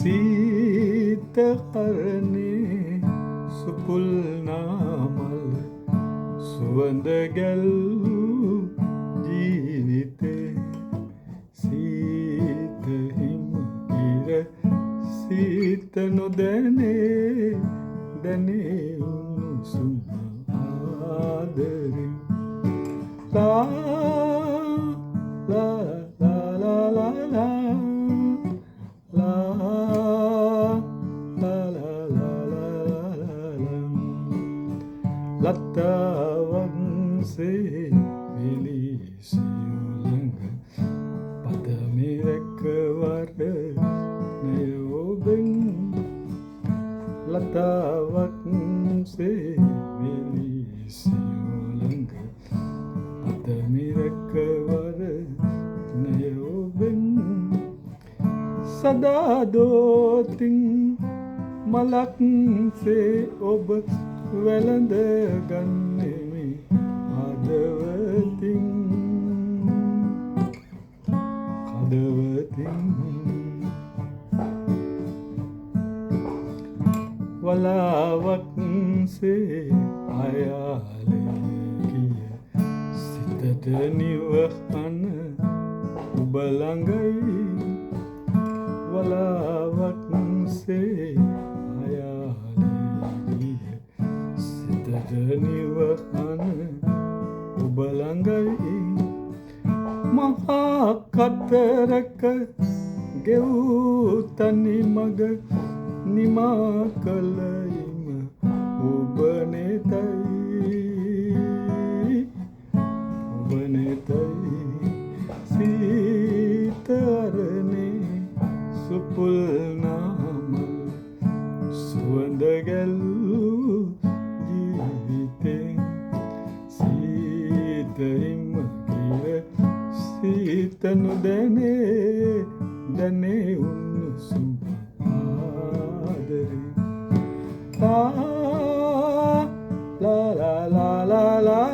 සීත හරණේ සුපුල් නාමල් සුවඳ ගැල්ලූ ජීවිතේ සීත හිම ඉර සීත නොදැනේ දැනේ උණුසුම ආදරේ ලා ලා ලා ලා ලා ලතාවක් සේ විලිසියුලඟ පද මිරකවර නයෝබෙන් ලතාවක් සේ විලිසියුලඟ පද මිරකවර නයෝබෙන් සදා දෝතින් මලක් සේ ඔබ වැළඳ ගන්නෙමි හදවතින් වලාවක් සේ අයාලේ ගිය සිතට නිවහන ඔබ ළඟයි වලාවක් සේ නිවහන ඔබ ළඟයි මහා කතරක ගෙවූ තනි මග නිමා කළයිම ඔබ නෙතයි සීත අරණේ සුපුල් නාමල් සුවඳ ගැල්ලූ සීත නොදැනේ දැනේ උණුසුම ආදරේ ලා ලා ලා ලා ලා